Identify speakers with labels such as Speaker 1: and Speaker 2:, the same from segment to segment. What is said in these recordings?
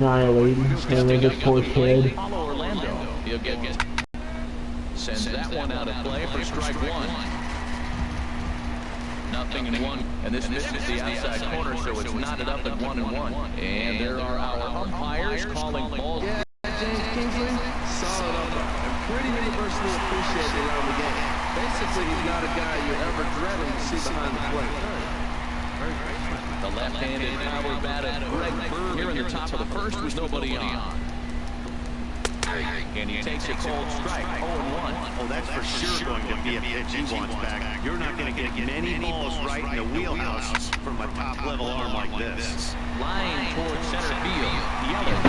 Speaker 1: annihilating and then this poor kid.
Speaker 2: Follow Orlando. He'll get sends that one out of play for strike one. Nothing in one, and this misses the outside corner, so it's knotted up at 1-1. And there are our umpires calling balls.
Speaker 3: Yeah, James Kingsley, solid umpire, and pretty universally appreciated around the game. Basically, he's not a guy you ever dreaded to see behind the plate.
Speaker 2: The left-handed power bat of Greg Bird here in the top of the first with nobody on. And he takes a cold strike, 0-1.
Speaker 4: Oh, that's for sure going to be a pitch he wants back. You're not going to get many balls right in the wheelhouse from a top-level arm like this.
Speaker 2: Line towards center field. Yelich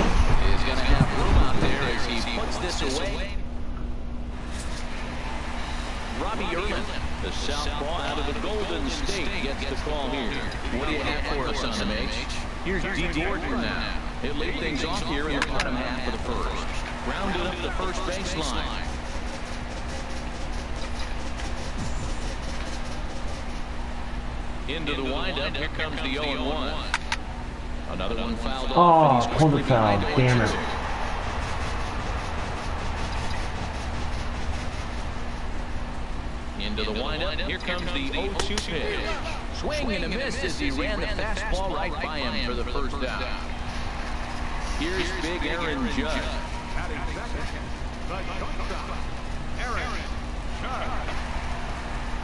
Speaker 2: is going to have room out there as he puts this away. Robbie Erlin, the southpaw out of the Golden State, gets the call here. What do you have for us on the H? Here's D. Gordon now. He'll lead things off here in the bottom half of the first. Rounded up the first baseline. Into the windup, here comes the 0-1. Another one fouled off.
Speaker 1: Oh, pulled the foul, damn it.
Speaker 2: Into the windup, here comes the 0-2 pitch. Swing and a miss as he ran the fastball right by him for the first down. Here's big Aaron Judge.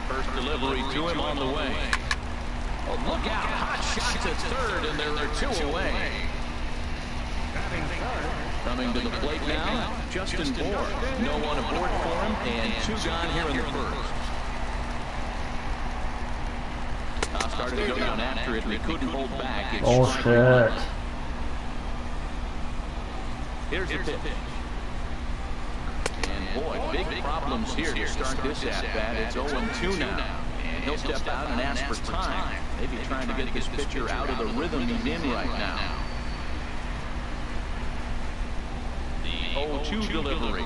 Speaker 2: First delivery to him on the way. Oh, look out. Hot shot to third, and there are two away. Coming to the plate now, Justin Bour. No one aboard for him, and two gone here in the first. Started to go down after it, and he couldn't hold back. It's
Speaker 1: oh, shit.
Speaker 2: Here's the pitch. And boy, big problems here to start this at-bat. It's 0-2 now. And he'll step out and ask for time. Maybe trying to get this pitcher out of the rhythm he's in right now. The 0-2 delivery.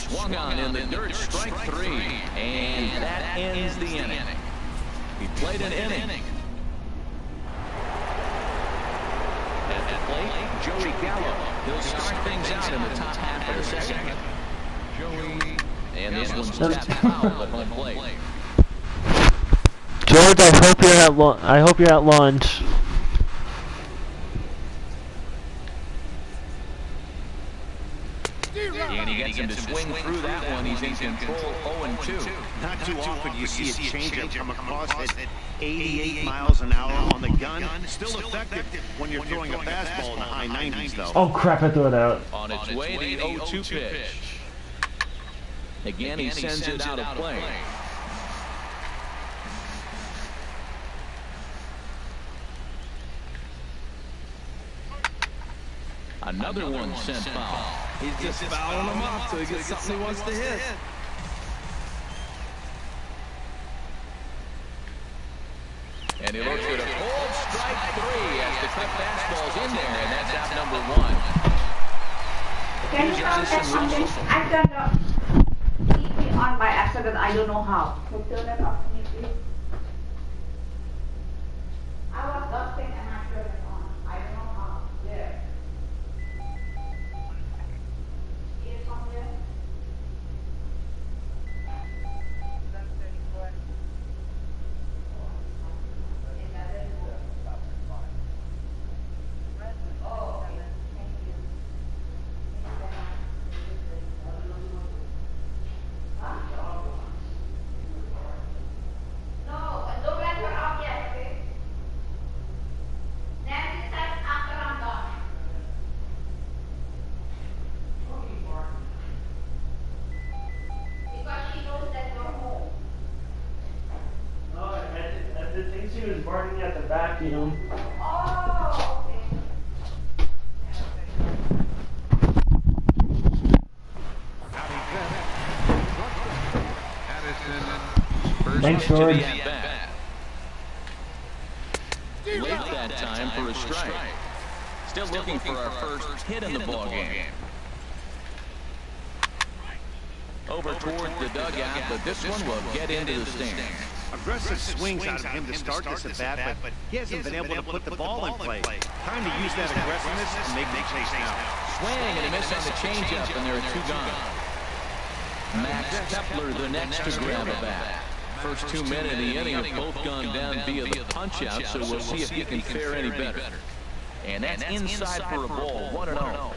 Speaker 2: Swung on in the dirt, strike three. And that ends the inning. He played an inning. At the plate, Joey Gallo. He'll start things out in the top half of the second. Joey, and this one's tapped foul at home plate.
Speaker 1: George, I hope you're at lunch.
Speaker 2: And he gets him to swing through that one. He's in control, 0-2.
Speaker 4: Not too often you see a changeup come across at 88 miles an hour on the gun. Still effective when you're throwing a fastball in the high 90s, though.
Speaker 1: Oh, crap, I threw it out.
Speaker 2: On its way, the 0-2 pitch. Again, he sends it out of play. Another one sent foul.
Speaker 3: He's just fouling him off till he gets something he wants to hit.
Speaker 2: And he looks at a cold strike three as the cut fastball's in there, and that's out number one.
Speaker 5: Can you tell me something? I turned off TV on by accident. I don't know how. So turn it off for me, please. I was dusting and I turned it on. I don't know how. There. See it from there?
Speaker 1: She was barking at the vacuum.
Speaker 5: Oh, okay.
Speaker 1: Thanks, George.
Speaker 2: Late that time for a strike. Still looking for our first hit in the ballgame. Over towards the dugout, but this one will get into the stands.
Speaker 4: Aggressive swings out of him to start this at bat, but he hasn't been able to put the ball in play. Time to use that aggressiveness and make the chase now.
Speaker 2: Swing and a miss on the changeup, and there are two gone. Max Kepler, the next to grab a bat. First 2 men in the inning have both gone down via the punch-out, so we'll see if he can fare any better. And that's inside for a ball, 1-0.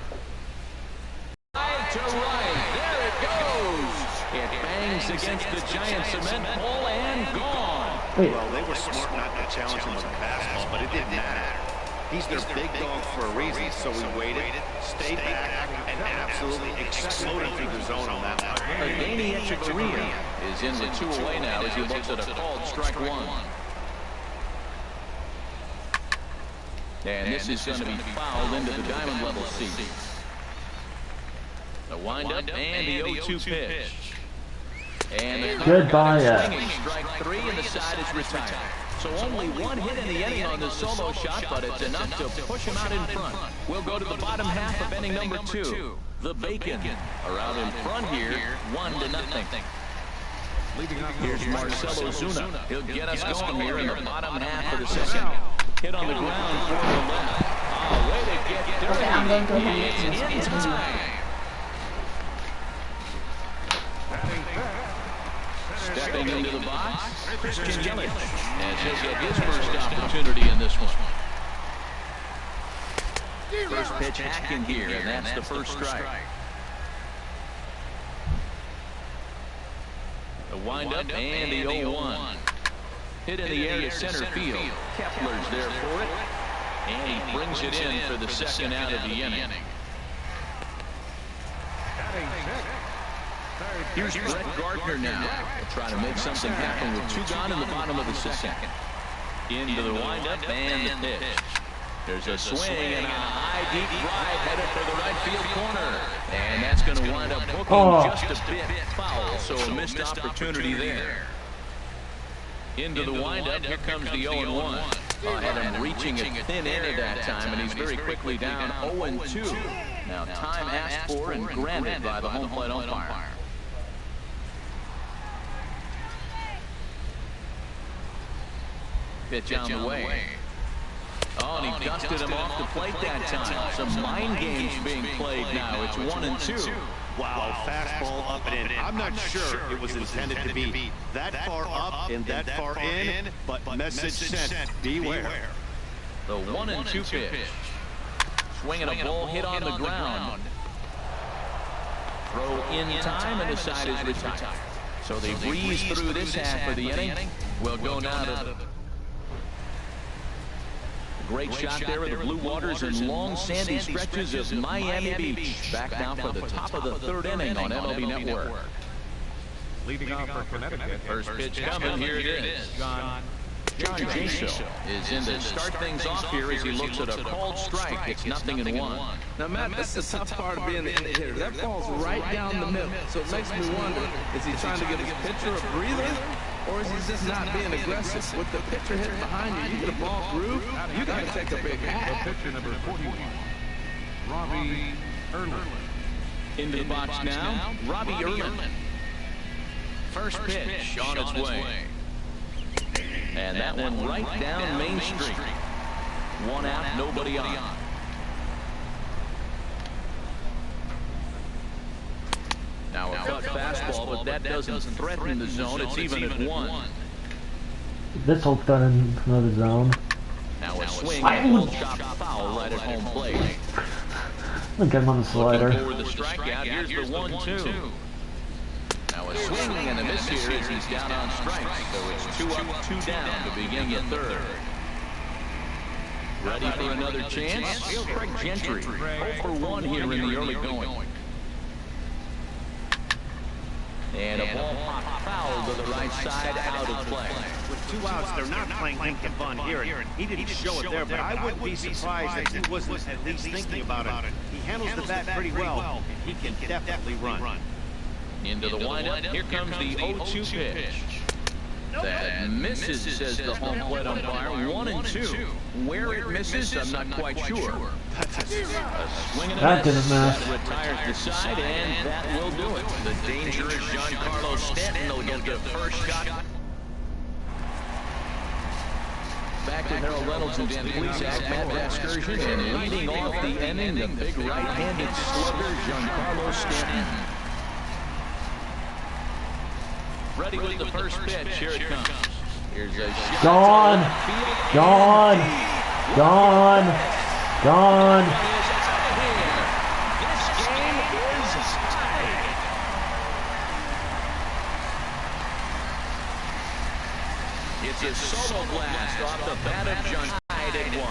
Speaker 2: Right to right, there it goes. It bangs against the giant cement pole and gone.
Speaker 4: Well, they were smart not to challenge him with a fastball, but it didn't matter. He's their big dog for a reason, so we waited, stayed back, and absolutely exploded through the zone on that one.
Speaker 2: Danny Echeverria is in the 2 away now as he looks at a called strike one. And this is going to be fouled into the diamond level seat. The windup and the 0-2 pitch. And the
Speaker 1: Goodbye,
Speaker 2: swinging strike 3, and the side is retired. So only 1 hit in the inning on this solo shot, but it's enough to push him out in front. We'll go to the bottom half of inning number 2. The Bacon are out in front here, 1-0. Here's Marcell Ozuna. He'll get us going here in the bottom half of the second. Hit on the ground for the left. Oh, way to get dirty. It's in time. Stepping into the box, Christian Yelich, as he'll get his first opportunity in this one. First pitch hacking here, and that's the first strike. The windup and the 0-1. Hit in the area center field. Kepler's there for it, and he brings it in for the second out of the inning. Here's Brett Gardner now. He'll try to make something happen with 2 gone in the bottom of the second. Into the windup and the pitch. There's a swing and a high deep drive headed for the right field corner. And that's going to wind up hooking just a bit foul, so a missed opportunity there. Into the windup, here comes the 0-1. Had him reaching at thin air that time, and he's very quickly down 0-2. Now time asked for and granted by the home plate umpire. Pitch on the way. Oh, and he dusted him off the plate that time. Some mind games being played now. It's 1-2.
Speaker 4: Wow, fastball up and in. I'm not sure it was intended to be that far up and that far in, but message sent, beware.
Speaker 2: The 1-2 pitch. Swinging a ball hit on the ground. Throw in time, and the side is retired. So they breeze through this half of the inning. We'll go now to... Great shot there of the Blue Waters and long sandy stretches of Miami Beach. Back now for the top of the 3rd inning on MLB Network.
Speaker 6: Leading off for Connecticut.
Speaker 2: First pitch coming. Here it is. John Jaso is in to start things off here as he looks at a called strike. It's 0-1.
Speaker 3: Now, Matt, that's the tough part of being the hitter. That ball's right down the middle. So it makes me wonder, is he trying to give his pitcher a breather? Or is he just not being aggressive? With the pitcher hitting behind you, you get a ball through, you got to take a big hat.
Speaker 6: The pitcher number 41, Robbie Erlin.
Speaker 2: Into the box now, Robbie Erlin. First pitch on its way. And that one right down Main Street. 1 out, nobody on. Now a cut fastball, but that doesn't threaten the zone. It's even at 1.
Speaker 1: This will throw in another zone.
Speaker 2: Now a swing and a chop foul right at home plate.
Speaker 1: I'll get him on the slider.
Speaker 2: Looking for the strikeout. Here's the 1-2. Now a swing and a miss here as he's down on strikes. So it's 2 up, 2 down to begin the 3rd. Ready for another chance? Craig Gentry. 0 for 1 here in the early going. And a ball popped foul to the right side, out of play.
Speaker 4: With 2 outs, they're not playing him to fun here. He didn't show it there, but I wouldn't be surprised if he wasn't at least thinking about it. He handles the bat pretty well, and he can definitely run.
Speaker 2: Into the windup, here comes the 0-2 pitch. That misses, says the home plate umpire. 1-2. Where it misses, I'm not quite sure. A swing and a
Speaker 1: That
Speaker 2: miss.
Speaker 1: didn't matter.
Speaker 2: That retires the side, and that will do it. The dangerous Giancarlo Stanton will get the first shot. back with Harold Reynolds and Dan Plesac, Matt Vasgersian, and leading off the inning, the big right-handed slugger, Giancarlo Stanton. Ready with the first pitch. Here it comes. Here's a shot.
Speaker 1: Gone. Gone. Gone. Gone.
Speaker 2: This game is tied. It's a solo blast off the bat of John, tied at 1.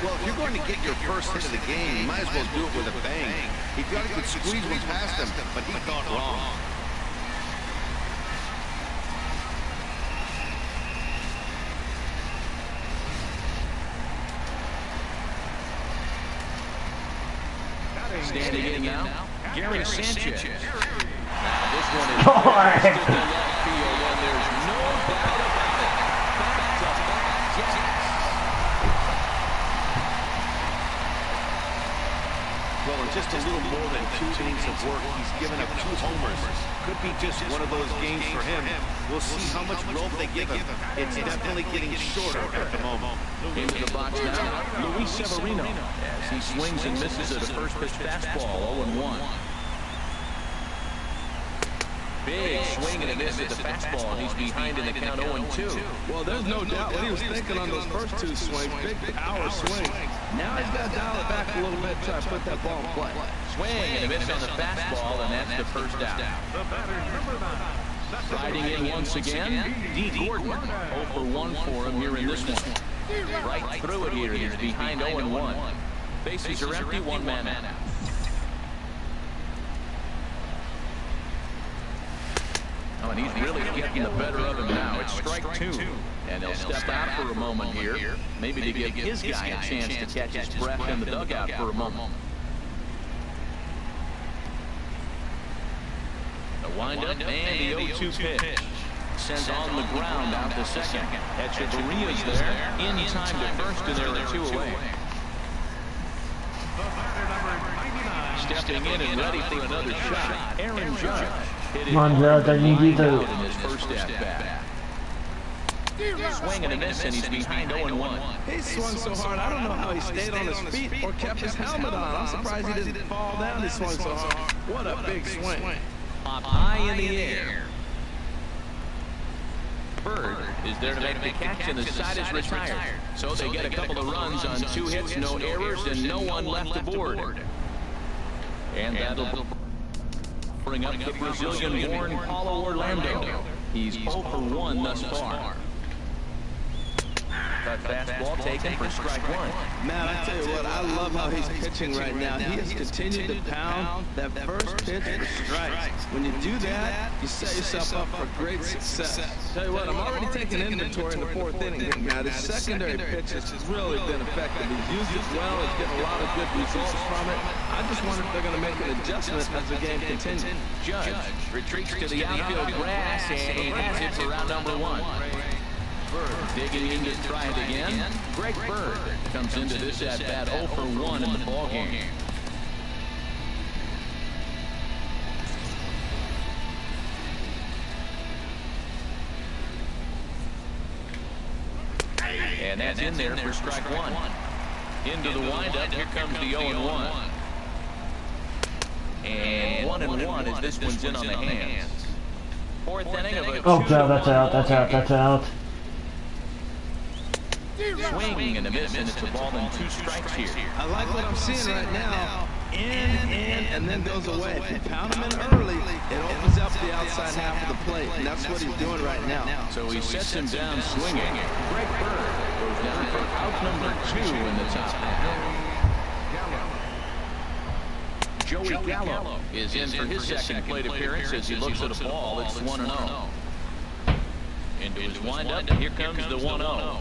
Speaker 4: Well, if you're going to get your first hit of the game, you might as well do it with a bang. He thought he could squeeze one past him, but he thought wrong.
Speaker 2: Standing in now, Gary Sanchez. Now this one is
Speaker 1: Correct.
Speaker 2: to the left field, and there's no doubt about it. Back-to-back jacks.
Speaker 4: Well, in just a little more than 2 innings of work, he's given up 2 homers. Could be just one of those games for him. We'll see how much rope they give him. It's definitely getting shorter at the moment.
Speaker 2: Into the box now, Luis Severino, as he swings and misses at a first pitch fastball, 0-1. Big swing and a miss at the fastball, and he's behind in the count 0-2.
Speaker 3: Well, there's no doubt what he was thinking on those first 2 swings. Big power swing. Now he's got to dial it back a little bit, try to put that ball in play.
Speaker 2: Swing and a miss on the fastball, and that's the first out. Riding in once again, D. Gordon. 0 for 1 for him here in this one. Right through it here. He's behind 0-1. Bases are empty, 1 man out. Oh, and he's really getting the better of him now. It's strike 2. And they'll step out for a moment here, maybe to give his guy a chance to catch his breath in the dugout for a moment. The windup and the 0-2 pitch. Sends on the ground out to second. Echeverria's there in time to first, and there are 2 away. Stepping in and ready for another shot, Aaron Judge.
Speaker 1: Come on, Judge, I need you to.
Speaker 2: In his first at-bat. Swing and a miss, and he's behind 0-1.
Speaker 3: He swung so hard, I don't know how he stayed on his feet or kept his helmet on. I'm surprised he didn't fall down. He swung so hard. What a big swing.
Speaker 2: Up high in the air. Bird is there to make the catch, and the side is retired. So they get a couple of runs on 2 hits, no errors, and no one left aboard. And that'll bring up the Brazilian-born Paulo Orlando. He's 0 for 1 thus far. That fastball taken for strike 1.
Speaker 3: Man, I tell you what, I love how he's pitching right now. He has continued to pound that first pitch for strikes. When you do that, you set yourself up for great success. Tell you what, I'm already taking inventory in the 4th inning here. Now, his secondary pitch has really been effective. He's used it well. He's getting a lot of good results from it. I just wonder if they're going to make an adjustment as the game continues.
Speaker 2: Judge retreats to the outfield grass, and he has it for round number 1. Bird digging in to try it again. Greg Bird comes into this at-bat 0 for 1 in the ballgame. And that's in there for strike 1. Into the windup, here comes the 0-1. And 1-1 as this one's in on the hands. 4th inning of a...
Speaker 1: Oh, God, that's out, that's out, that's out.
Speaker 2: Swing and a miss, and it's a ball and 2 strikes here.
Speaker 3: I like what I'm seeing right now. In, and then goes away. If you pound him in early, it opens up the outside half of the plate, and that's what he's doing right now.
Speaker 2: So he sets him down swinging. Greg Bird goes down for out number 2 in the top half. Joey Gallo is in for his second plate appearance as he looks at a ball. It's 1-0. Into his windup, here comes the 1-0.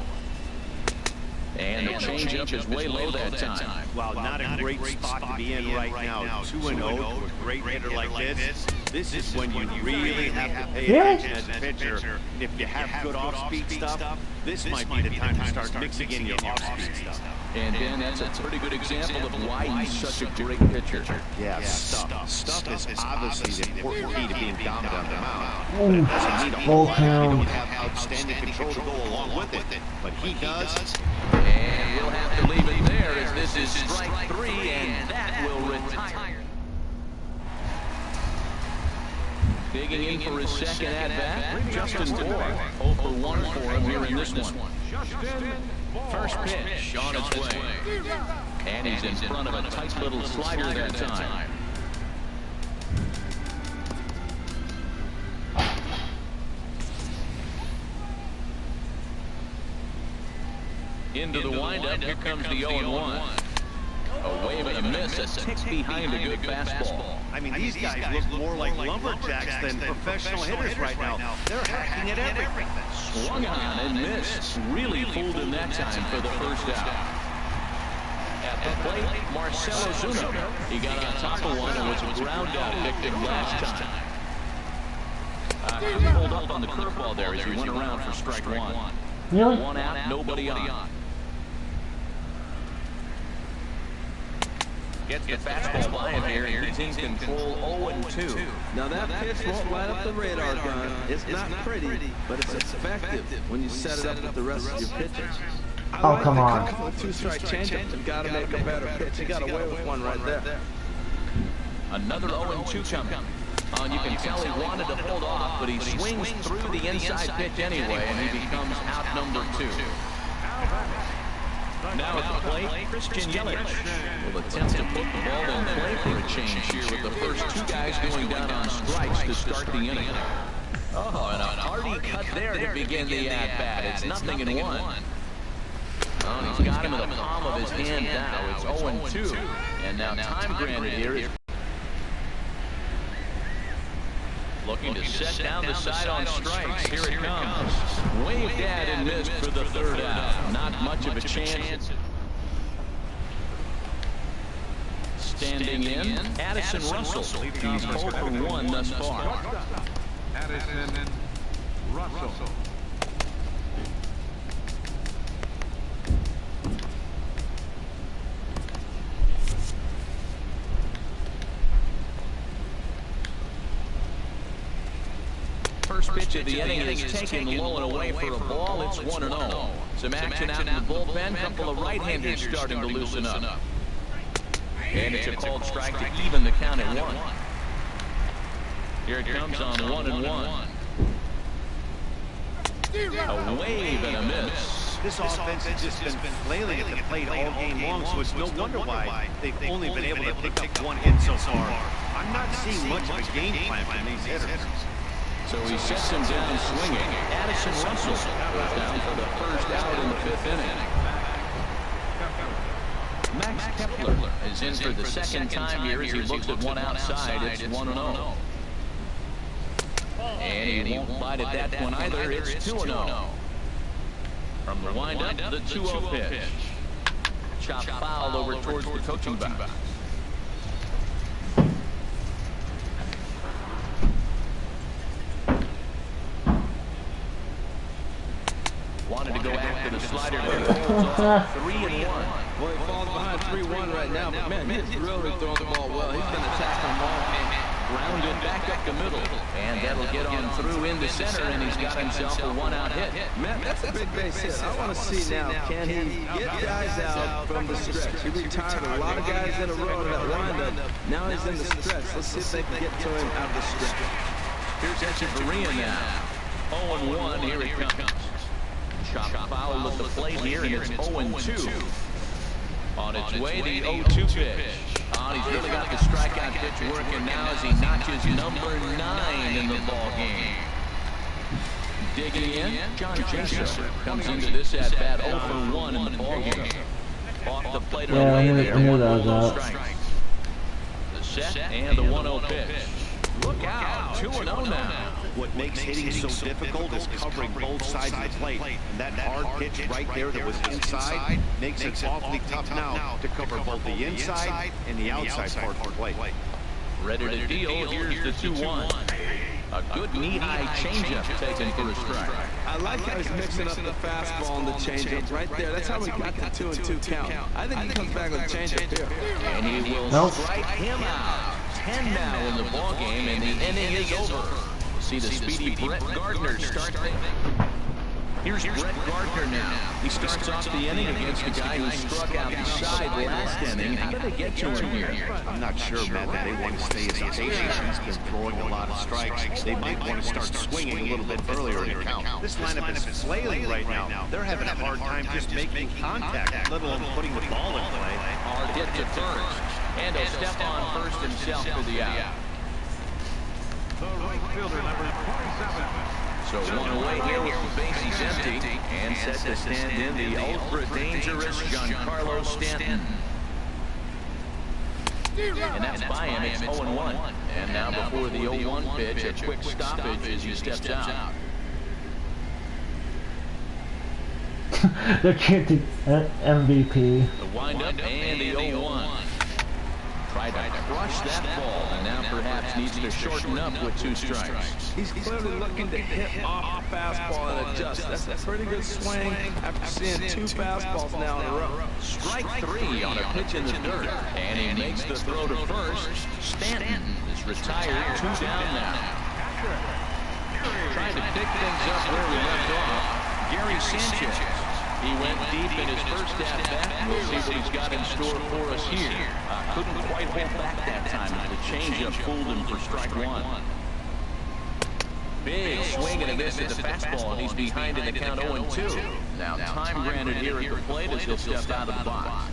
Speaker 2: And the changeup is way low that time.
Speaker 4: Wow, not a great spot to be in right now. 2-0 to a great hitter like this. This is when you really have to pay attention as a pitcher. And if you have good off-speed stuff, this might be the time to start mixing in your off-speed stuff.
Speaker 2: And Dan, that's a pretty good example of why he's such a great pitcher.
Speaker 4: Yeah, stuff. Stuff is obviously the important key to being dominant on the mound. But it doesn't mean a whole lot if you don't have outstanding control to go along with it. But he does.
Speaker 2: And we'll have to leave it there as this is strike 3, and that will retire. Digging in for his second at-bat, Justin Bour. 0 for 1 for him here in this one. First pitch on its way. And he's in front of a tight little slider that time. Into the windup, here comes the 0-1. A wave and a miss, a tick behind a good fastball.
Speaker 4: I mean, these guys look more like lumberjacks than professional hitters right now. They're hacking at everything.
Speaker 2: Swung on and missed. Really fooled him that time for the first out. At the plate, Marcell Ozuna. He got on top of one and was a ground out victim last time. He pulled up on the curveball there as he went around for strike 1.
Speaker 1: Really?
Speaker 2: 1 out, nobody on. Gets the fastball by him here, and he's in control 0-2.
Speaker 3: Now that pitch won't light up the radar gun. It's not pretty, but it's effective when you set it up with the rest of your pitches.
Speaker 1: Oh, come on.
Speaker 3: Two-strike changeup. You've got to make a better pitch. You got away with one right there.
Speaker 2: Another 0-2 coming. And you can tell he wanted to hold off, but he swings through the inside pitch anyway, and he becomes out number 2. Now at the plate, Christian Yelich will attempt to put the ball in play for a change here with the first 2 guys going down on strikes to start the inning. Oh, and a hearty cut there to begin the at-bat. It's 0-1. Oh, he's got him in the palm of his hand now. It's 0-2. And now time granted here is looking to set down the side on strikes. Here it comes. Waved at and missed for the third out. Not much of a chance. Standing in, Addison Russell. He's 0 for 1 thus far.
Speaker 6: Addison Russell.
Speaker 2: First pitch of the inning is taken low and away for a ball. It's 1-0. Some action out in the bullpen. Couple of right-handers starting to loosen up. And it's a called strike to even the count at 1. Here it comes on 1-1. A wave and a miss.
Speaker 4: This offense has just been flailing at the plate all game long, so it's no wonder why they've only been able to pick up 1 hit so far. I'm not seeing much of a game plan from these hitters.
Speaker 2: So he sets him down swinging. Addison Russell goes down for the first out in the 5th inning. Max Kepler is in for the second time here as he looks at one outside. It's 1-0. And he won't bite at that one either. It's 2-0. From the windup, the 2-0 pitch. Chop foul over towards the coaching box. Wanted to go after the slider, but he holds off 3-1.
Speaker 3: Well, he falls behind 3-1 right now, but man, he's really throwing the ball well. He's been attacking the ball.
Speaker 2: Grounded back up the middle, and that'll get on through into center, and he's got himself a 1-out hit.
Speaker 3: Man, that's a big base hit. I want to see now, can he get guys out from the stretch? He retired a lot of guys in a row in that windup. Now he's in the stretch. Let's see if they can get to him out of the stretch.
Speaker 2: Here's Echeverria now. 0-1, here it comes. Chop foul at the plate here, and it's 0-2. On its way, the 0-2 pitch. He's really got the strikeout pitch working now as he notches number 9 in the ball game. Digging in, John Jason comes into this at bat 0 for 1 in the ball game. Off the plate away there, 1-0 strikes. The set and the 1-0 pitch. Look out, 2-0 now.
Speaker 4: What makes hitting so difficult is covering both sides of the plate. And that hard pitch right there that was inside makes it awfully tough now to cover both the inside and the outside part of the plate.
Speaker 2: Ready to deal. Here's the 2-1. A good knee-high changeup taken for a strike.
Speaker 3: I like how he's mixing up the fastball and the changeup right there. That's how we got the 2-2 count. I think he comes back with a changeup here.
Speaker 2: And he will strike him out. 10 now in the ballgame, and the inning is over. We'll see the speedy Brett Gardner start things. Here's Brett Gardner now. He starts off the inning against the guy who struck out the side last inning. How did they get to him here?
Speaker 4: I'm not sure, Matt, that they want to stay as patient. He's been throwing a lot of strikes. They might want to start swinging a little bit earlier in the count. This lineup is flailing right now. They're having a hard time just making contact, let alone putting the ball in play.
Speaker 2: Hard hit to first. And he'll step on first himself for the out.
Speaker 6: The right fielder, number 27.
Speaker 2: So one away here with the bases empty, and set to stand in the ultra-dangerous Giancarlo Stanton. And that's by him, it's 0-1. And now before the 0-1 pitch, a quick stoppage as he steps out.
Speaker 1: They're chanting MVP.
Speaker 2: The windup and the 0-1. Tried to crush that ball, and now perhaps needs to shorten up with 2 strikes.
Speaker 3: He's clearly looking to hit off the fastball and adjust. That's a pretty good swing after seeing 2 fastballs now in a row.
Speaker 2: Strike 3 on a pitch in the dirt, and he makes the throw to first. Stanton is retired, 2 down now. Trying to pick things up where we left off, Gary Sanchez. He went deep in his first at-bat. We'll see what he's got in store for us here. Couldn't quite hold back that time as the changeup fooled him for strike 1. Big swing and a miss at the fastball, and he's behind in the count 0-2. Now time granted here at the plate as he'll step out of the box.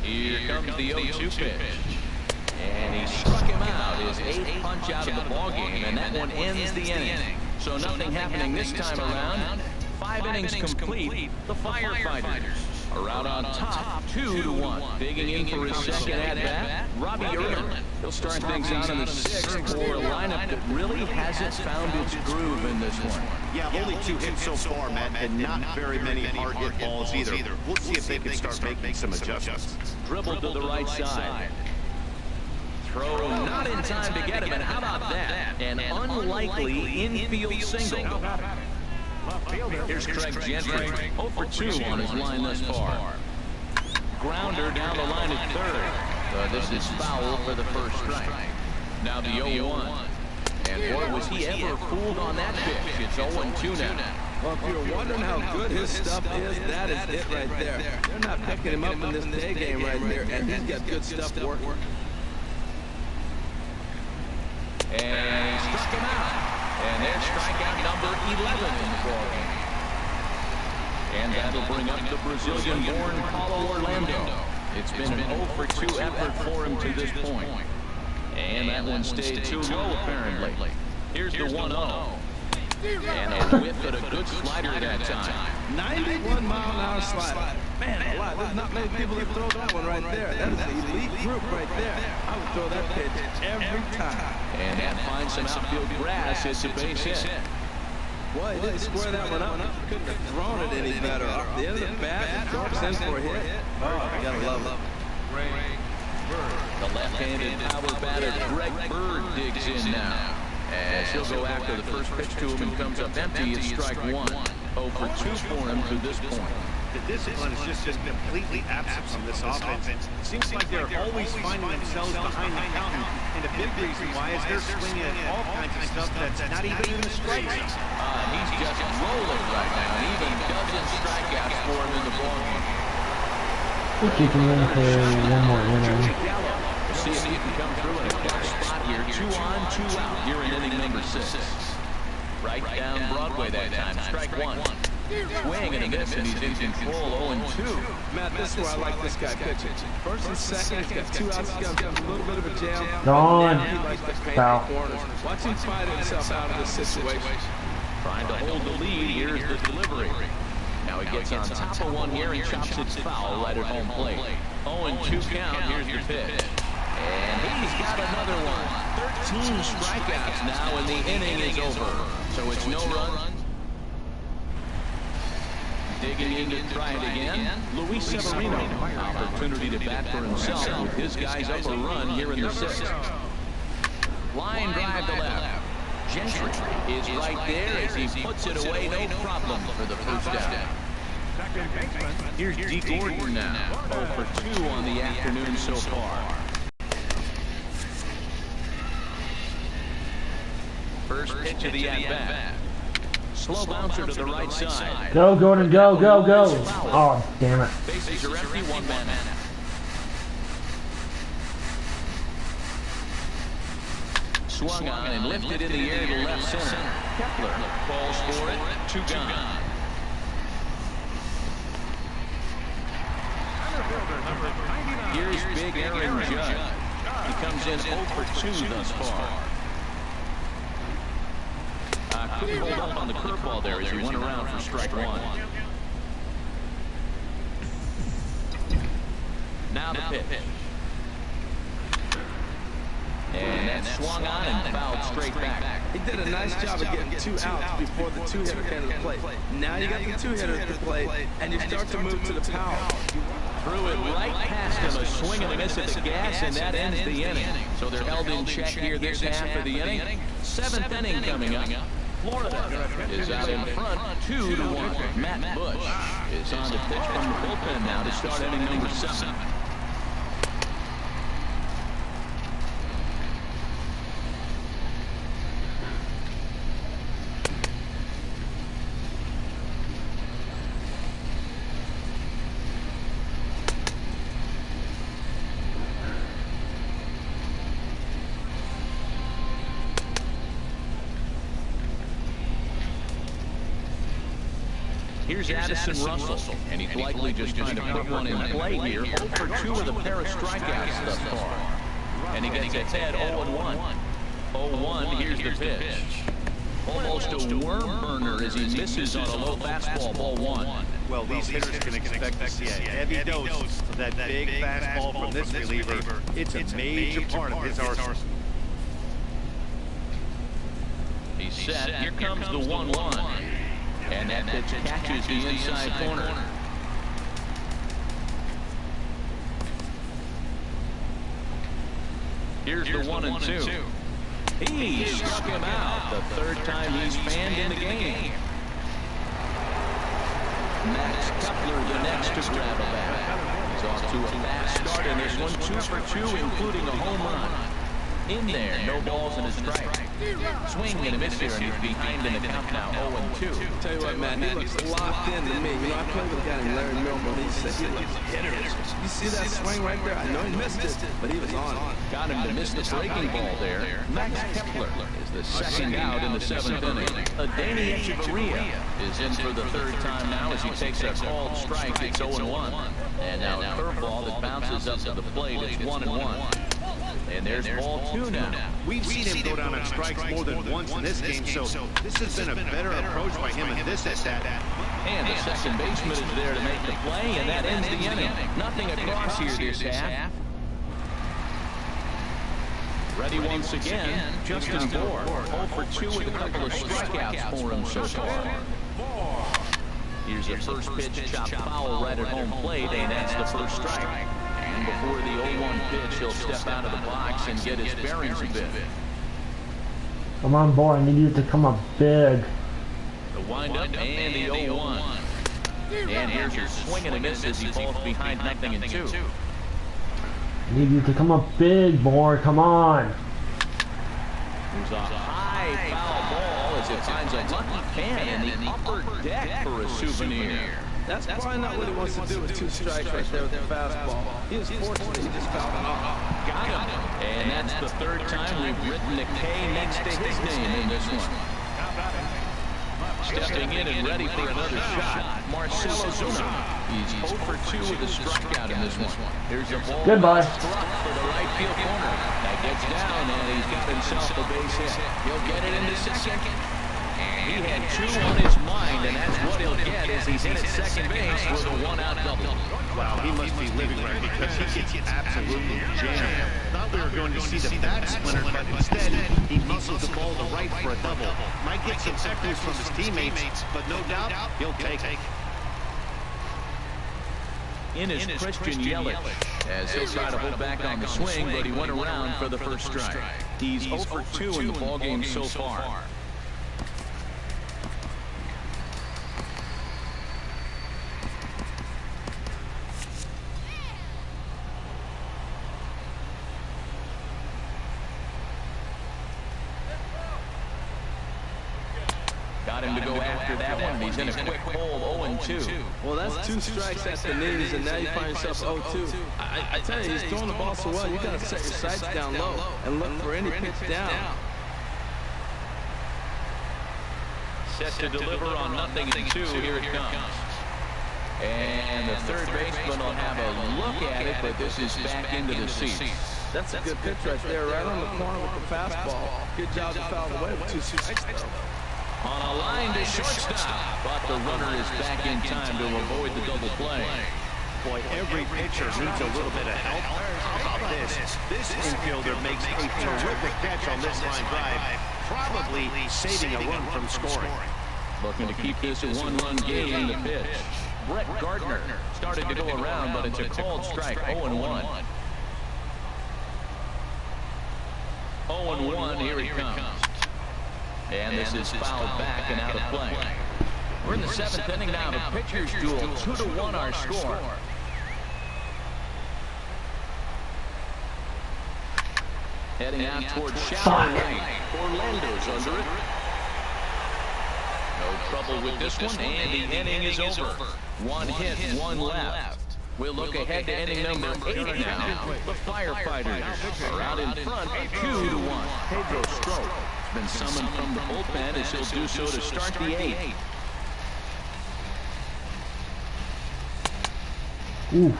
Speaker 2: Here comes the 0-2 pitch. And he struck him out, his 8th punch out of the ballgame, and that one ends the inning. So nothing happening this time around. 5 innings complete. The Firefighters are out on top, 2-1. Digging in for his second at-bat, Robbie Erlin. He'll start things out in the 6th for a lineup that really hasn't found its groove in this one.
Speaker 4: Yeah, only 2 hits so far, Matt, and not very many hard hit balls either. We'll see if they can start making some adjustments.
Speaker 2: Dribble to the right side. Throw not in time to get him, and how about that? An unlikely infield single. Here's Craig Gentry, 0 for 2 on his line thus far. Grounder down the line at third. This is foul for the first strike. Now the 0-1. And boy, was he ever fooled on that pitch. It's 0-2 now.
Speaker 3: Well, if you're wondering how good his stuff is, that is it right there. They're not picking him up in this day game right there, and he's got good stuff to work.
Speaker 2: And he struck him out. And there's strikeout number 11 in the ballgame. And that'll bring up the Brazilian-born Paulo Orlando. It's been an 0 for 2 effort for him to this point. And that one stayed too low, apparently. Here's the 1-0. And a whiff at a good slider that time.
Speaker 3: 91-mile-an-hour slider. Man, alive, there's not many people that throw that one right there. That is an elite group right there. I would throw that pitch every time.
Speaker 2: And that finds some outfield grass. It's a base hit.
Speaker 3: Boy, he didn't square that one up. Couldn't have thrown it any better. Off the end of the bat, and drops in for a hit. Oh, you gotta love it.
Speaker 2: The left-handed power batter Greg Bird digs in now. As he'll go after the first pitch to him and comes up empty. It's strike 1. 0 for 2 for him to this point.
Speaker 4: The discipline has just been completely absent from this offense. It seems like they're always finding themselves behind the counter. And a big reason why is they're swinging at all kinds of stuff that's not even in the strike zone.
Speaker 2: He's just rolling right now, and even dozens strikeouts for him in the ballgame.
Speaker 1: We'll keep him in for 1 more inning.
Speaker 2: We'll see if he can come through in a clutch spot here. 2 on, 2 out here in inning number 6. Right down Broadway that time. Strike 1. Swing and a miss, and he's in control. 0-2.
Speaker 3: Matt, this is where I like this guy pitching. First and second, he's got 2 outs. He's got a little bit of a jam.
Speaker 1: Gone.
Speaker 3: He likes to paint
Speaker 1: Foul.
Speaker 3: the corners. Watch him fight himself out of this situation.
Speaker 2: Trying to hold the lead. Here's the delivery. Now he gets on top of one here and chops it foul right at home plate. 0-2 count. Here's the pitch. And he's got another one. 13 strikeouts now, and the inning is over. So it's no run. Digging in to try it again, Luis Severino. Opportunity to bat for himself with his guys up a run here in the 6th. Line drive to left. Gentry is right there as he puts it away, no problem for the first down. Here's Dee Gordon now, 0 for 2 on the afternoon so far. First pitch of the at-bat. Slow bouncer to the right side.
Speaker 1: Go, Gordon, go, go, go. Oh, damn it.
Speaker 2: Bases are empty, 1 man out. Swung on and lifted in the air to left center. Kepler falls for it, 2 gone. Here's big Aaron Judge. He comes in 0 for 2 thus far. Couldn't hold up on the curveball there as he went around for strike 1. Now the pitch. And that swung on and fouled straight back.
Speaker 3: He did a nice job of getting 2 outs before the 2-hitter came to the plate. Now you got the 2-hitter at the plate, and you start to move to the power.
Speaker 2: Threw it right past him, a swing and a miss at the gas, and that ends the inning. So they're held in check here this half of the inning. 7th inning coming up. Florida is out in front, 2-1. Matt Bush is on to pitch from the bullpen now to start inning number 7. Here's Addison Russell, and he's likely just trying to put one in play here. 0 for 2 with a pair of strikeouts thus far. And he gets ahead 0-1. 0-1, here's the pitch. Almost a worm burner as he misses on a low fastball, ball 1.
Speaker 4: Well, these hitters can expect to see a heavy dose of that big fastball from this reliever. It's a major part of his arsenal.
Speaker 2: He's set. Here comes the 1-1. And that pitch catches the inside corner. Here's the 1-2. He struck him out. The 3rd time he's fanned in the game. Max Kepler the next to grab a bat. He's off to a fast start in this one. 2 for 2, including a home run. In there, no balls and a strike. Swing and a miss here, and he's behind in the count now, 0-2.
Speaker 3: Tell you what, man, he looks locked in to me. You know, I played with a guy named Larry Milton. He said he looks hitters. You see that swing right there? I know he missed it, but he was on it.
Speaker 2: Got him to miss the breaking ball there. Max Kepler is the 2nd out in the 7th inning. Adeiny Echeverria is in for the 3rd time now as he takes a called strike. It's 0-1. And now a curveball that bounces up to the plate. It's 1-1. And there's ball 2 now.
Speaker 4: We've seen him go down on strikes more than once in this game, so this has been a better approach by him in this at-bat.
Speaker 2: And the second baseman is there to make the play, and that ends the inning. Nothing across here this half. Ready once again, Justin Bour. 0 for 2 with a couple of strikeouts for him so far. Here's the first pitch, chopped foul right at home plate, and that's the first strike. And before the 0-1 pitch, he'll step out of the box and get his bearings a bit.
Speaker 1: Come on, boy, I need you to come up big.
Speaker 2: The windup and the 0-1. And here's your swing and a miss as he falls behind 0-2.
Speaker 1: I need you to come up big, boy, come on.
Speaker 2: There's a high foul ball as it finds a lucky fan in the upper deck for a souvenir.
Speaker 3: That's probably not what he wants to do with 2 strikes right there with the fastball. He was fortunate he just fouled it off.
Speaker 2: Got him. And that's the 3rd time we've written the K next to his name in this one. Stepping in and ready for another shot, Marcell Ozuna. He's 0 for 2 with a strikeout in this one. Here's a ball
Speaker 1: Goodbye.
Speaker 2: struck for the right field corner. That gets down, and he's got himself a base hit. He'll get it into second. He had 2 on his mind, and that's what he'll get as he's hit at second base with a 1-out double.
Speaker 4: Wow, he must be living right because he gets absolutely jammed. Thought we were going to see the bat splinter, but instead, he muscles the ball to right for a double. Might get some echoes from his teammates, but no doubt, he'll take it.
Speaker 2: In is Christian Yelich, as he'll try to hold back on the swing, but he went around for the first strike. He's 0 for 2 in the ballgame so far. Got him to go after that one. He's in a quick hole, 0-2.
Speaker 3: Well, that's 2 strikes at the knees, and now you find yourself 0-2. I tell you, he's throwing the ball so well, you got to set your sights down low and look for any pitch down.
Speaker 2: Set to deliver on 0-2. Here it comes. And the third baseman will have a look at it, but this is back into the seats.
Speaker 3: That's a good pitch right there, right on the corner with the fastball. Good job to foul away with 2 strikes, though.
Speaker 2: On a line to shortstop, but the runner is back in time to avoid the double play.
Speaker 4: Boy, every pitcher needs a little bit of help. How about this? This infielder makes a terrific catch on this line drive, probably saving a run from scoring.
Speaker 2: Looking to keep this a 1-run game. The pitch. Brett Gardner started to go around, but it's a called strike. 0-1. 0-1. Here he comes. And this is fouled back and out of play. We're in the 7th inning now. The pitchers duel. 2-1 our score. Heading out towards shallow right. Orlando's under it. No trouble with this one, and the inning is over. 1 hit, 1 left. We'll look ahead to inning number 8 now. The Firefighters are out in front, 2-1. Pedro Strop has been summoned from the bullpen as he'll do so to start the 8th.
Speaker 1: Ooh.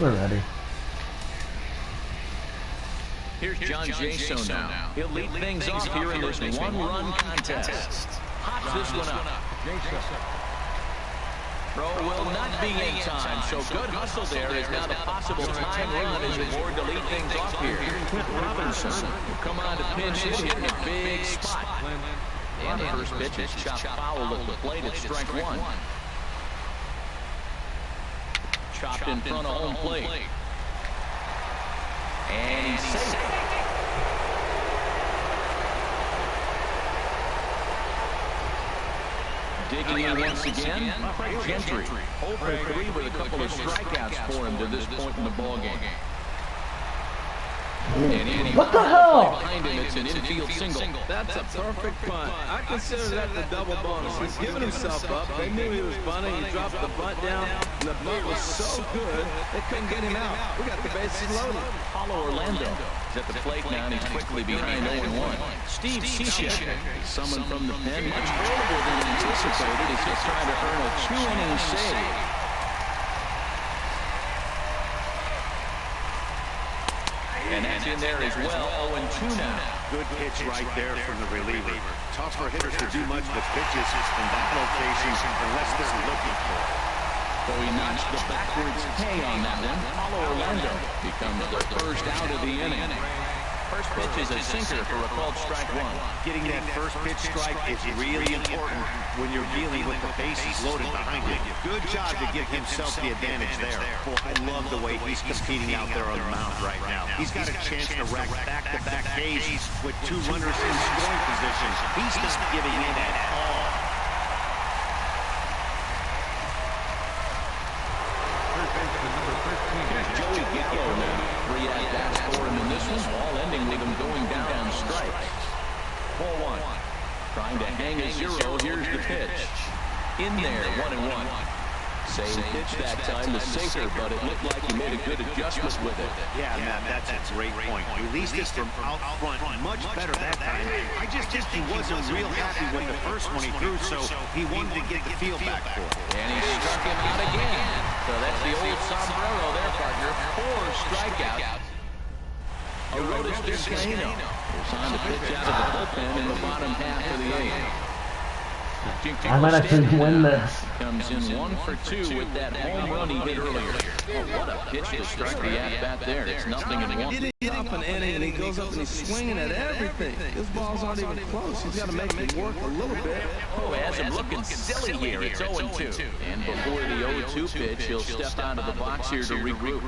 Speaker 1: We're ready.
Speaker 2: Here's John Jaso now. He'll lead things off here in this 1-run contest. Hops this one up. Throw will not be in time, so good hustle there is now the possible tying run as the board to lead things off here. Clint Robinson will come on to pinch hit, hitting a big spot. And the first pitch is chopped foul at the plate at strike 1. Chopped in front of home plate. And he's safe. Digging in once again, Gentry. 0 for 3 with a couple of strikeouts for him to this point in the ballgame.
Speaker 1: What the hell?
Speaker 2: Behind him, it's an infield single.
Speaker 3: That's a perfect punt. I consider that the double bonus. He's giving himself up. They knew he was bunting. He dropped the bunt down, and the bunt was so good, they couldn't get him out. We got the bases loaded.
Speaker 2: Paulo Orlando is at the plate now, and he's quickly behind 0-1. Steve Cishek, summoned from the pen much earlier than anticipated, as he's trying to earn a 2-inning save. And that's in there as well, 0-2 now.
Speaker 4: Good pitch right there from the reliever. Tough for hitters to do much with pitches in that location unless they're looking for it.
Speaker 2: So he notched the backwards K on that one. Paulo Orlando becomes the first out of the inning. First pitch is a sinker for a called strike 1.
Speaker 4: Getting that first pitch strike is really important when you're dealing with the bases loaded behind you. Good job to give himself the advantage there. Boy, I love the way he's competing out there on the mound right now. He's got a chance to rack back-to-back Ks with 2 runners in scoring position. He's not giving in at all.
Speaker 2: Here's Joey Gallo now. 3 at-bats for him in this one, all ending with him going down on strikes. 4-1. Trying to hang a 0. Here's the pitch. In there, 1-1. Same pitch that time, the sinker, but it looked like he made a good adjustment with it.
Speaker 4: Yeah, Matt, that's a great point. Released it from out front much better that time. I just think he wasn't real happy with the first one he threw, so he wanted to get the feel back for it.
Speaker 2: And he struck him out again. So that's the old sombrero there, partner. 4 strikeouts. Arodys Vizcaino was on to pitch out of the bullpen in the bottom half of the 8th.
Speaker 1: I might actually win this.
Speaker 2: Comes in 1 for 2 with that home run he hit earlier. Oh, what a pitch to start the at-bat there. It's nothing in one.
Speaker 3: Get up an inning and he goes up and he's swinging at everything. His balls aren't even close. He's got to make it work a little bit.
Speaker 2: Oh, has him looking silly here. It's 0-2. And before the 0-2 pitch, he'll step out of the box here to regroup.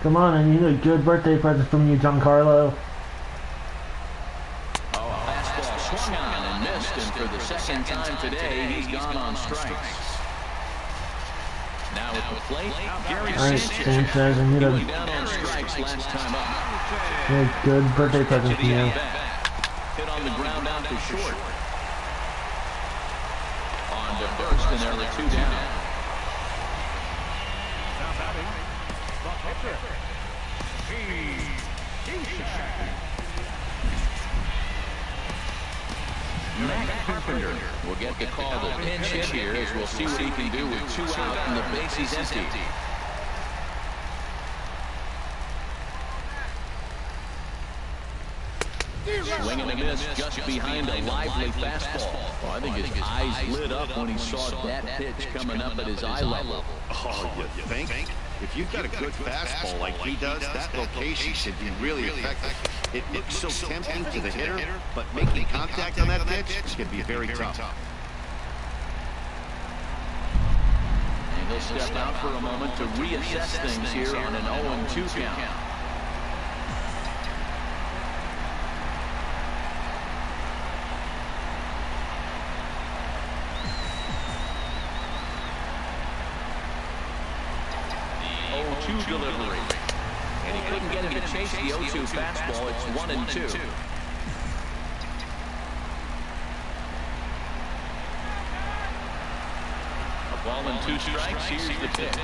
Speaker 1: Come on, I need a good birthday present from you, Giancarlo.
Speaker 2: Swung on and missed, and for the second time today, he's gone on strikes. Now at the plate, Gary
Speaker 1: Sanchez, I need a
Speaker 2: down on strikes last time up.
Speaker 1: good birthday present from you.
Speaker 2: Hit on the ground out to short. On to first, and there were 2 down. Matt Carpenter will get the call to pinch hit here, as we'll see what he can do with 2 out and the bases empty. Swing and a miss just behind a lively fastball. Well, I think his eyes lit up when he saw that pitch coming up at his eye level.
Speaker 4: Oh, you think? If you've got a good fastball like he does, that location should be really effective. It looks so tempting to the hitter, but making contact on that pitch can be very tough.
Speaker 2: And he'll step out for a moment to reassess things here on an 0-2 count. Delivery. And he couldn't get him to chase the 0-2 fastball. It's 1-2. A ball and 2 strikes. Here's the pitch.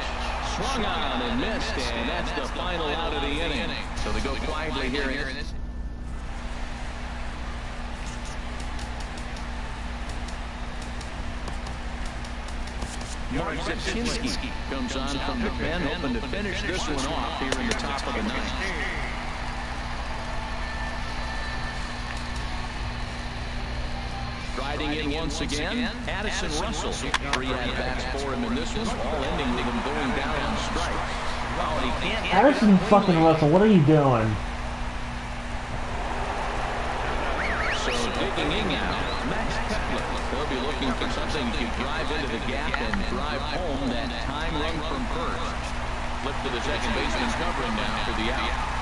Speaker 2: Swung on and missed, and that's the final out of the inning. So they go quietly here in it. Mark Zepchinski comes on from the pen, hoping to finish this one off here in the top of the 9th. Riding in once again, Addison Russell. 3 at-bats for him in this one, all ending with him going down on strikes. Oh, he can't.
Speaker 1: Addison fucking Russell, what are you doing?
Speaker 2: So digging in now, Max Kepler. They'll be looking for something to drive into the gap and drive home that time run from first. Flip to the second baseman covering now for the out.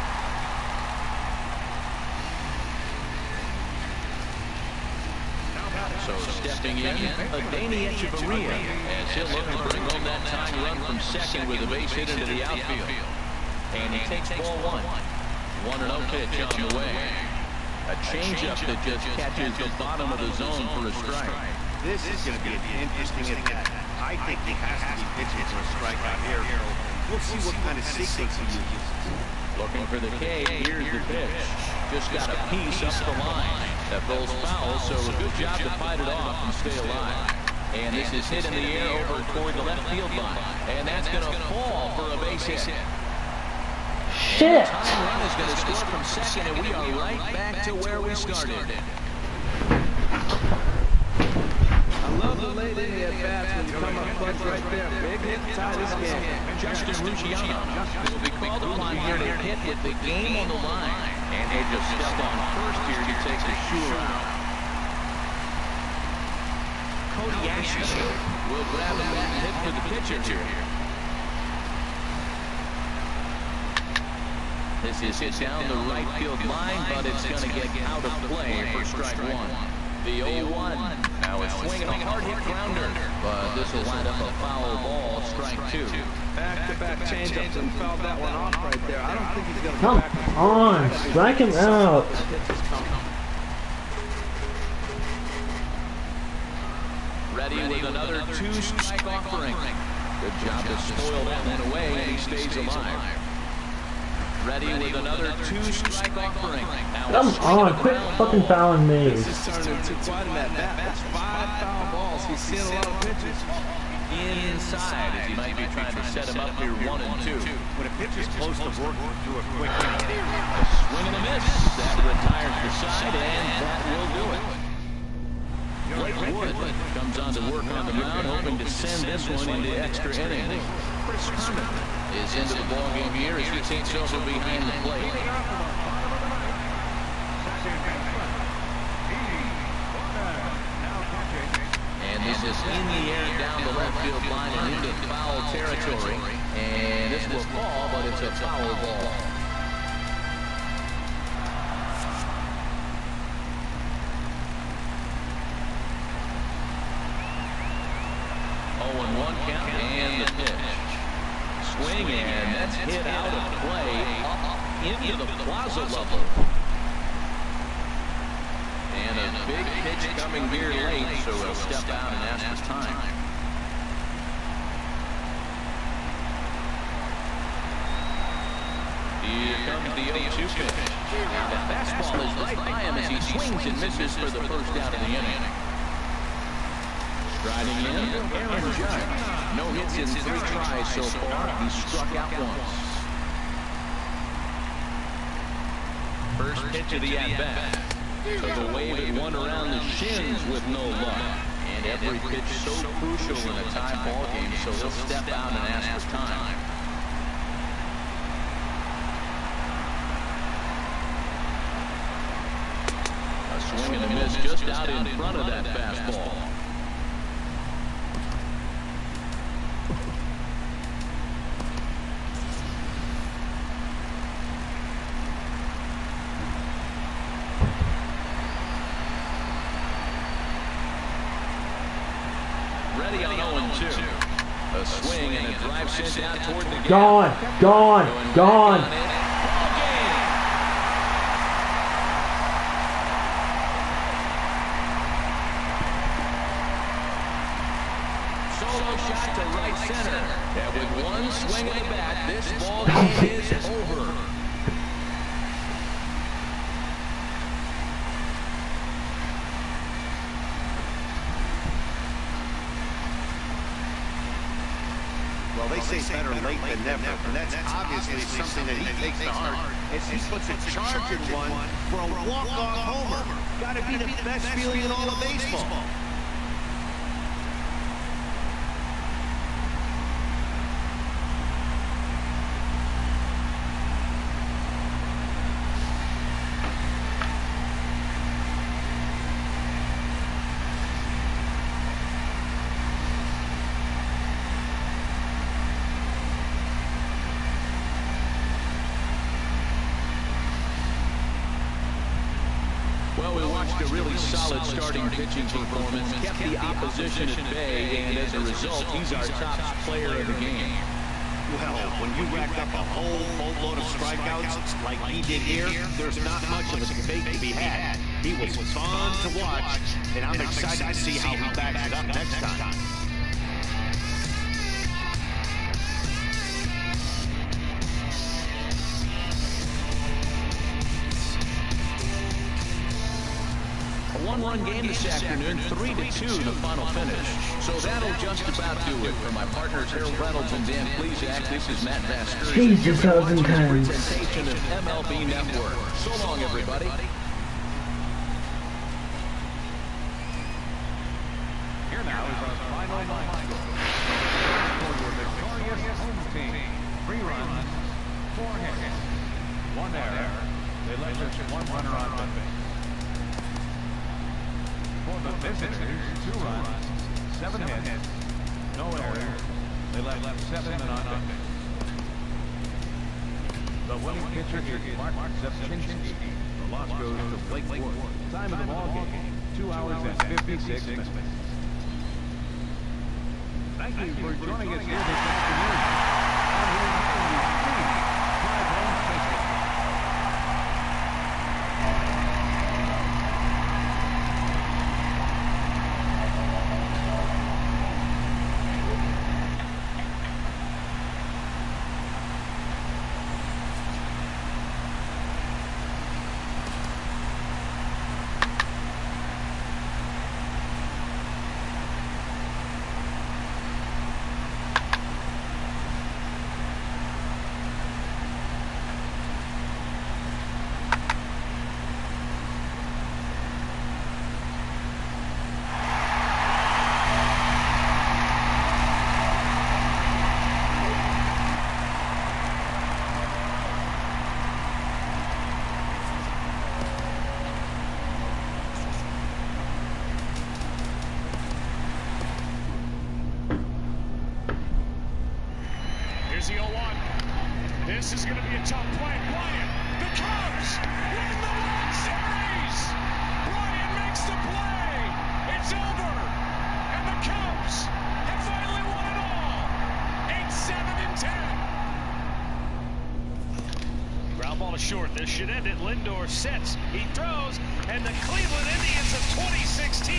Speaker 2: So stepping in, Adeiny Echeverria, as he'll look to bring home that time run from second with a base hit into the outfield. And he takes ball 1. 1-0 pitch on the way. A changeup that just catches the bottom of the zone for a strike.
Speaker 4: This is going to be an interesting at-bat. I think he has to be pitching for a strikeout here. We'll see what kind of sequence he uses.
Speaker 2: Looking for the K. Here's the pitch. Just got a piece up the line. That ball's foul, so a good job to fight it off and stay alive. And this is hit in the air over toward the left field line. And that's going to fall for a base hit.
Speaker 1: Shit!
Speaker 2: Time run is going to score from second, and we are right back to where we started.
Speaker 3: I love the late inning at-bats when you come up clutch right there. Big hit to tie this game.
Speaker 2: Justin Luciano will be called upon here to hit with the game on the line. And they just step on first here to take the sure out. Cody Ashley will grab a bat and hit for the pitcher here. This is hit down the right field line, but it's going to get out of play for strike 1. The 0-1. Now it's swinging a hard hit grounder, but this will wind up a foul ball, strike 2.
Speaker 3: Back-to-back changeups and fouled that one off right there. I don't think he's going to
Speaker 1: Come on, strike him out.
Speaker 2: Ready with another 2-strike offering. Good job to spoil that one away, and he stays alive. Ready with another 2-strike offering.
Speaker 1: Come on, quit fucking fouling me.
Speaker 3: This is turning into quite an at-bat. That's 5 foul balls. He's seen a lot of pitches.
Speaker 2: inside as he might be trying to set him up here 1 and 2.
Speaker 4: When a pitcher's close to working through a quick hit,
Speaker 2: A swing and a miss. That retires the side, and that will do it. Blake Wood comes on to work on the mound, hoping to send this one into extra innings. Chris Herman is into the ballgame here as he takes over behind the plate. And this is in the air down the left field line and into foul territory. And this will fall, but it's a foul ball. 0-1 count and the pitch. Swing, and that's hit out of play up into the plaza level. And a big pitch coming here late, so he'll step out and ask for time. Here comes the 0-2 pitch. The fastball is right by him as he swings and misses for the first out of the inning. Striding in, Aaron Judge. No hits in 3 tries so far. He struck out once. First pitch of the at-bat. Took a wave at one around the shins with no luck. And every pitch so crucial in a tie ball game, so he'll step out and ask for time. A swing and a miss just out in front of that fastball. Ready on 0-2. A swing and a drive sent out toward the gap.
Speaker 1: Gone.
Speaker 2: Solo shot to right center. And with one swing of the bat, this ball game is over.
Speaker 4: well, they say better late than never, and that's obviously something that he takes to heart as he puts a charge in one for a walk-off homer. Got to be the best feeling in all of baseball.
Speaker 2: Well, we watched a really solid starting pitching performance, kept the opposition at bay, and as a result, he's our top player of the game.
Speaker 4: Well, when you rack up a whole boatload of strikeouts like he did here, there's not much of a debate to be had. He was fun to watch, and I'm excited to see how he backs it up next time.
Speaker 2: A one-run game this afternoon, 3-2 the final finish. So that'll just about do it. For my partners Harold Reynolds and Dan Plesac, this is Matt Vasquez.
Speaker 1: Jesus, that was intense.
Speaker 2: Presentation of MLB Network. So long, everybody.
Speaker 6: Here now is our final line score. For your victorious home team, 3 runs, 4 hits, 1 error. They left just 1 runner on base. For the visitors, 2 runs, 7 hits, no errors. They left 7 men on base. The winning pitcher is Mark Zepchinski. The loss goes to Blake Wood. Time of the ball game, 2 hours and 56 minutes. Thank you for joining us here this afternoon. Here's the 0-1. This is going to be a tough play. Bryant, the Cubs win the World Series. Bryant makes the play. It's over. And the Cubs have finally won it all. 8-7-10. Ground ball to short. This should end it. Lindor sets. He throws. And the Cleveland Indians of 2016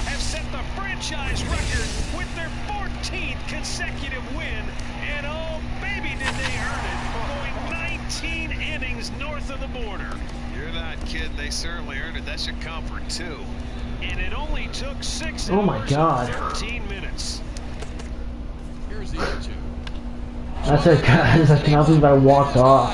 Speaker 6: have set the franchise record with their 14th consecutive win. And oh, baby, did they earn it. Going 19 innings north of the border.
Speaker 7: You're not kidding. They certainly earned it. That should count for 2.
Speaker 6: And it only took 6
Speaker 1: Oh my
Speaker 6: hours
Speaker 1: God.
Speaker 6: and 13 minutes.
Speaker 8: Here's the 0-2.
Speaker 1: That's it, guys. I cannot believe I walked off.